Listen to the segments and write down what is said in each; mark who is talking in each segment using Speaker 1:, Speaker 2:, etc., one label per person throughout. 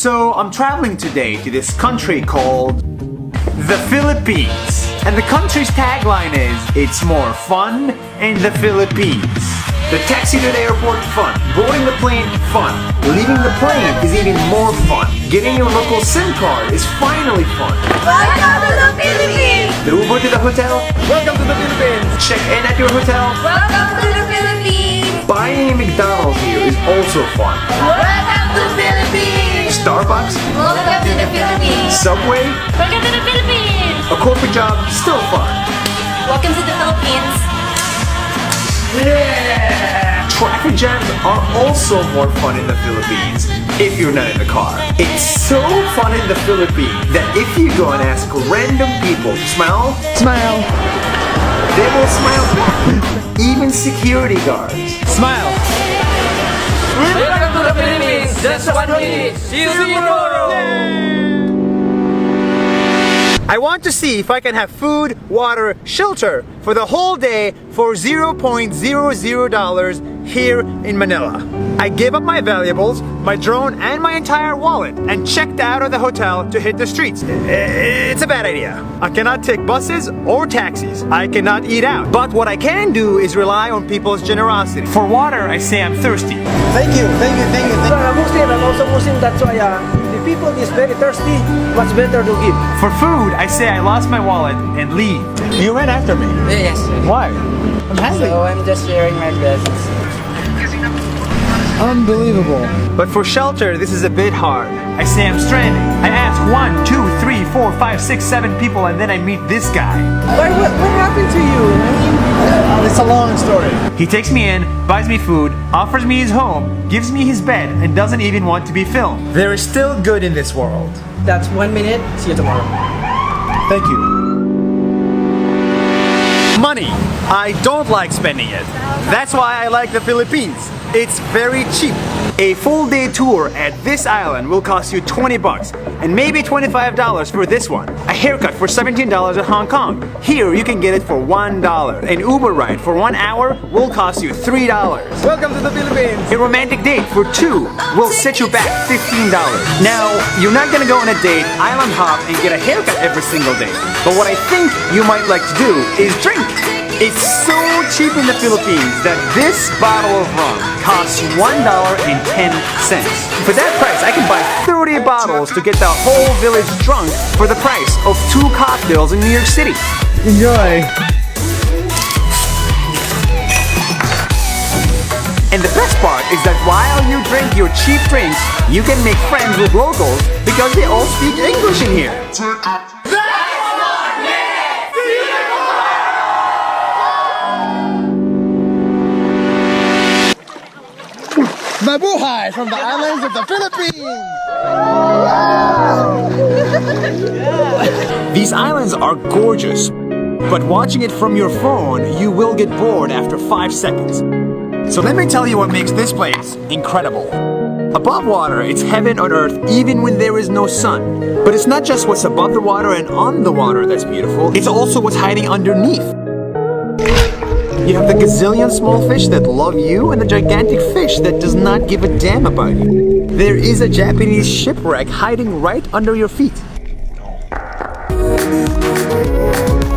Speaker 1: So I'm traveling today to this country called the Philippines. And the country's tagline is, it's more fun in the Philippines. The taxi to the airport, fun. Boarding the plane, fun. Leaving the plane is even more fun. Getting your local SIM card is finally fun.
Speaker 2: Welcome to the Philippines!
Speaker 1: The Uber to the hotel, welcome to the Philippines. Check in at your hotel,
Speaker 2: Welcome to the Philippines!
Speaker 1: buying a McDonald's here is also fun.
Speaker 2: Welcome to the Philippines!
Speaker 1: Starbucks,
Speaker 2: Welcome to the Philippines!
Speaker 1: Subway,
Speaker 2: Welcome to the Philippines!
Speaker 1: a corporate job, still fun.
Speaker 2: Welcome to the Philippines!
Speaker 1: Yeah! Traffic jams are also more fun in the Philippines if you're not in the car. It's so fun in the Philippines that if you go and ask random people to smile, they will smile back. Even security guards.
Speaker 3: Smile.
Speaker 4: Welcome to the Philippines! Just 1 minute! See you tomorrow!
Speaker 3: I want to see if I can have food, water, shelter for the whole day for $0.00 here in Manila. I gave up my valuables, my drone, and my entire wallet and checked out of the hotel to hit the streets. It's a bad idea. I cannot take buses or taxis. I cannot eat out. But what I can do is rely on people's generosity. For water, I say I'm thirsty.
Speaker 5: Thank you. I'm a Muslim, I'm also Muslim, that's why the people is very thirsty, what's better to give?
Speaker 3: For food, I say I lost my wallet and leave. You ran after me.
Speaker 4: Yes.
Speaker 3: Why? I'm hungry.
Speaker 4: So I'm just sharing my blessings.
Speaker 3: Unbelievable. But for shelter, this is a bit hard. I say I'm stranded. I ask 1, 2, 3, 4, 5, 6, 7 people, and then I meet this guy.
Speaker 5: What happened to you?
Speaker 3: It's a long story. He takes me in, buys me food, offers me his home, gives me his bed, and doesn't even want to be filmed. There is still good in this world.
Speaker 5: That's 1 minute, see you tomorrow.
Speaker 3: Thank you. Money. I don't like spending it. That's why I like the Philippines. It's very cheap. A full day tour at this island will cost you 20 bucks and maybe $25 for this one. A haircut for $17 at Hong Kong. Here you can get it for $1. An Uber ride for 1 hour will cost you $3.
Speaker 5: Welcome to the Philippines!
Speaker 3: A romantic date for 2 will set you back $15. Now, you're not gonna go on a date, island hop, and get a haircut every single day. But what I think you might like to do is drink. It's so cheap in the Philippines that this bottle of rum costs $1.10. For that price, I can buy 30 bottles to get the whole village drunk for the price of 2 cocktails in New York City. Enjoy! And the best part is that while you drink your cheap drinks, you can make friends with locals because they all speak English in here.
Speaker 5: Mabuhay from the islands of the Philippines!
Speaker 3: These islands are gorgeous, but watching it from your phone, you will get bored after 5 seconds. So let me tell you what makes this place incredible. Above water, it's heaven on earth even when there is no sun. But it's not just what's above the water and on the water that's beautiful, it's also what's hiding underneath. You have the gazillion small fish that love you and the gigantic fish that does not give a damn about you. There is a Japanese shipwreck hiding right under your feet.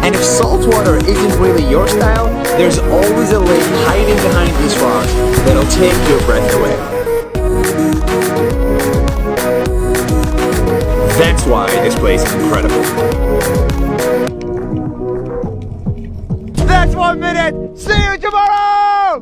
Speaker 3: And if salt water isn't really your style, there's always a lake hiding behind these rocks that'll take your breath away. That's why this place is incredible. That's 1 minute! See you tomorrow!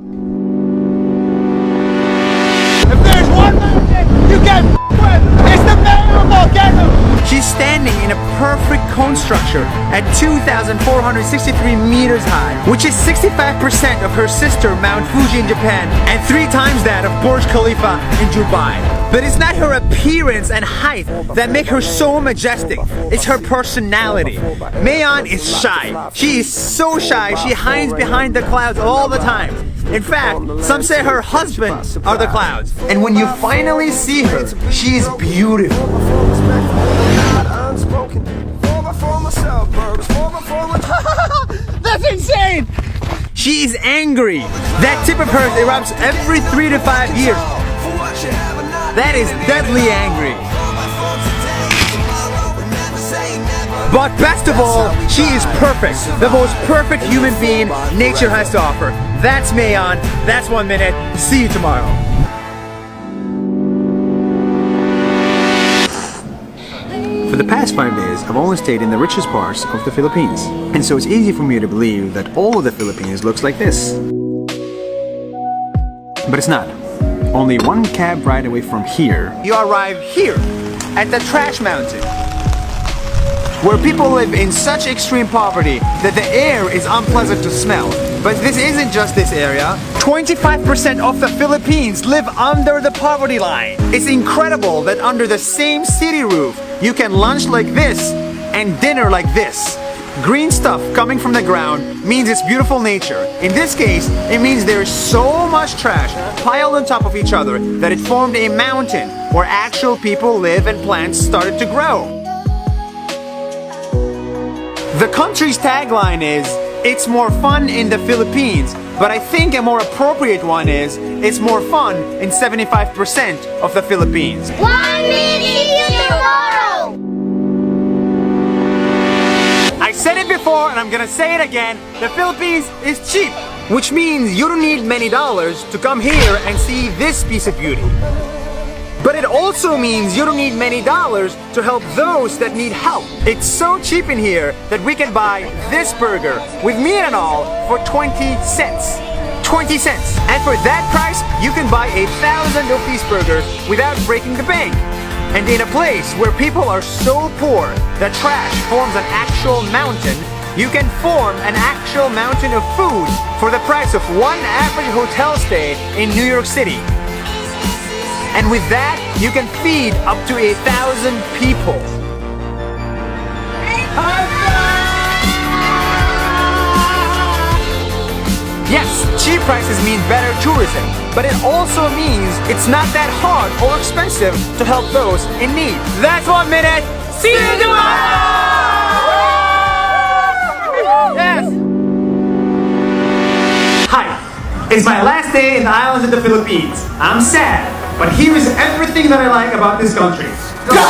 Speaker 3: If there's one mountain you can with, it's the Mayor volcano! She's standing in a perfect cone structure at 2,463 meters high, which is 65% of her sister Mount Fuji in Japan and 3 times that of Burj Khalifa in Dubai. But it's not her appearance and height that make her so majestic. It's her personality. Mayon is shy. She is so shy, she hides behind the clouds all the time. In fact, some say her husband are the clouds. And when you finally see her, she is beautiful. That's insane! She is angry. That tip of hers erupts every 3 to 5 years. That is deadly angry. But best of all, she is perfect. The most perfect human being nature has to offer. That's Mayon. That's 1 minute. See you tomorrow. For the past 5 days, I've only stayed in the richest parts of the Philippines. And so it's easy for me to believe that all of the Philippines looks like this. But it's not. Only one cab ride away from here, you arrive here, at the Trash Mountain, where people live in such extreme poverty that the air is unpleasant to smell. But this isn't just this area. 25% of the Philippines live under the poverty line. It's incredible that under the same city roof, you can lunch like this and dinner like this. Green stuff coming from the ground means it's beautiful nature. In this case, it means there's so much trash piled on top of each other that it formed a mountain where actual people live and plants started to grow. The country's tagline is, "It's more fun in the Philippines," but I think a more appropriate one is, "It's more fun in 75% of the Philippines."
Speaker 2: 1 minute, see you tomorrow.
Speaker 3: I said it before and I'm gonna say it again, the Philippines is cheap, which means you don't need many dollars to come here and see this piece of beauty. But it also means you don't need many dollars to help those that need help. It's so cheap in here that we can buy this burger with meat and all for 20 cents. 20 cents. And for that price, you can buy 1,000 of these burgers without breaking the bank. And in a place where people are so poor that trash forms an actual mountain, you can form an actual mountain of food for the price of one average hotel stay in New York City. And with that, you can feed up to 1,000 people. Yes, cheap prices mean better tourism, but it also means it's not that hard or expensive to help those in need. That's 1 minute. See you tomorrow! Yes! Hi, it's my last day in the islands of the Philippines. I'm sad, but here is everything that I like about this country. Go!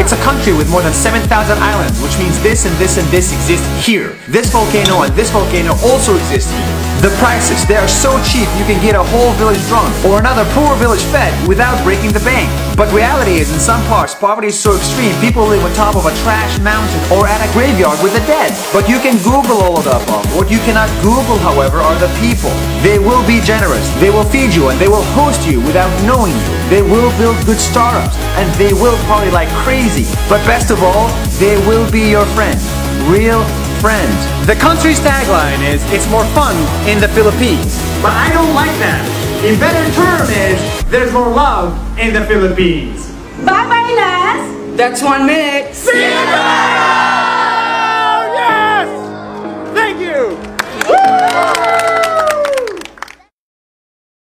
Speaker 3: It's a country with more than 7,000 islands, which means this and this and this exist here. This volcano and this volcano also exist here. The prices, they are so cheap you can get a whole village drunk or another poor village fed without breaking the bank. But reality is, in some parts, poverty is so extreme, people live on top of a trash mountain or at a graveyard with the dead. But you can Google all of the above. What you cannot Google, however, are the people. They will be generous, they will feed you, and they will host you without knowing you. They will build good startups, and they will party like crazy. But best of all, they will be your friend. Real friend. The country's tagline is, "It's more fun in the Philippines." But I don't like that. A better term is, "There's more love in the Philippines."
Speaker 2: Bye-bye, Nas.
Speaker 4: That's 1 minute.
Speaker 2: See you